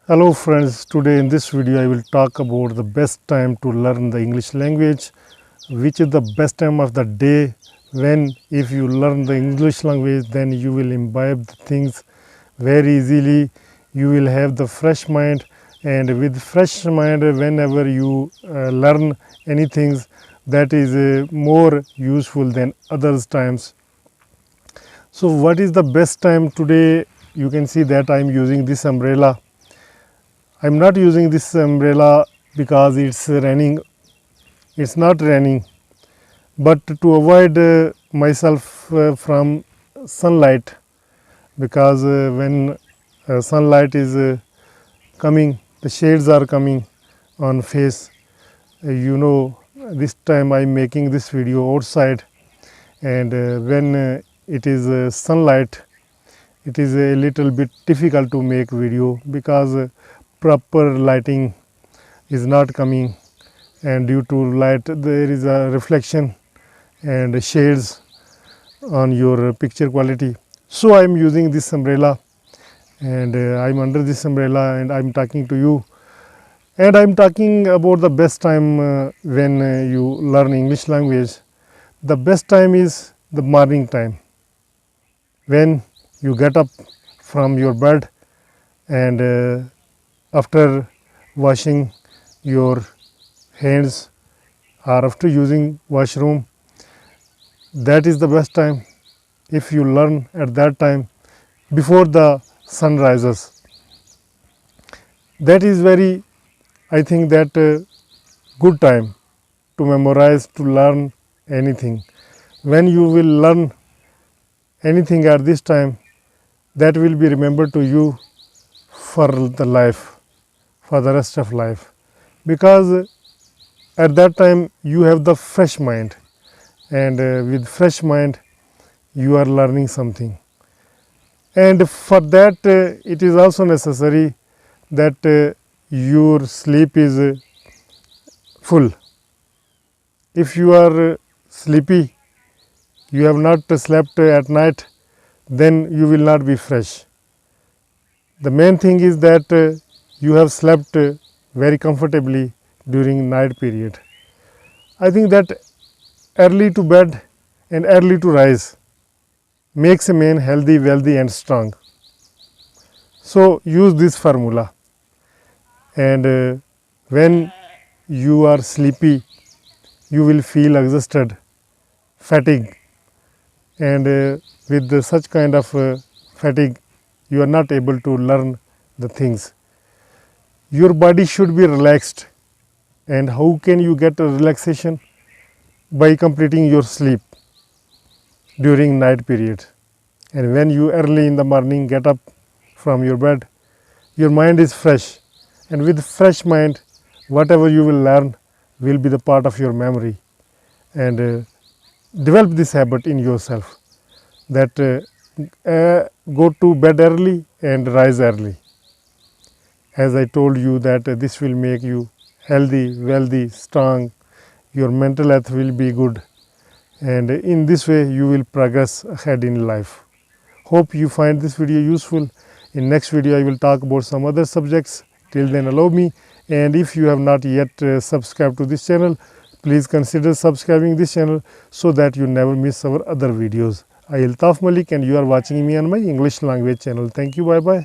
Hello friends, today in this video I will talk about the best time to learn the English language, which is the best time of the day when if you learn the English language then you will imbibe the things very easily, you will have the fresh mind, and with fresh mind whenever you learn anything that is more useful than others times. So what is the best time today? You can see that I am using this umbrella. I am not using this umbrella because it's raining. It's not raining, but to avoid myself from sunlight, because when sunlight is coming, the shades are coming on face. This time I am making this video outside, and when it is sunlight, it is a little bit difficult to make video because proper lighting is not coming, and due to light there is a reflection and shades on your picture quality. So I am using this umbrella, and I am under this umbrella and I am talking to you, and I am talking about the best time when you learn English language. The best time is the morning time, when you get up from your bed and after washing your hands or after using washroom. That is the best time if you learn at that time before the sun rises. That is very, I think that good time to memorize, to learn anything. When you will learn anything at this time, that will be remembered to you for the life, for the rest of life, because at that time you have the fresh mind, and with fresh mind you are learning something. And for that it is also necessary that your sleep is full. If you are sleepy, you have not slept at night, then you will not be fresh. The main thing is that you have slept very comfortably during night period. I think that early to bed and early to rise makes a man healthy, wealthy and strong. So use this formula, and when you are sleepy you will feel exhausted, fatigue, and with such kind of fatigue you are not able to learn the things. Your body should be relaxed, and how can you get a relaxation? By completing your sleep during night period. And when you early in the morning get up from your bed, your mind is fresh, and with fresh mind whatever you will learn will be the part of your memory. And develop this habit in yourself, that go to bed early and rise early. As I told you that this will make you healthy, wealthy, strong, your mental health will be good, and in this way you will progress ahead in life. Hope you find this video useful. In next video I will talk about some other subjects. Till then allow me, and if you have not yet subscribed to this channel, please consider subscribing this channel so that you never miss our other videos. I am Altaf Malik and you are watching me on my English language channel. Thank you. Bye bye.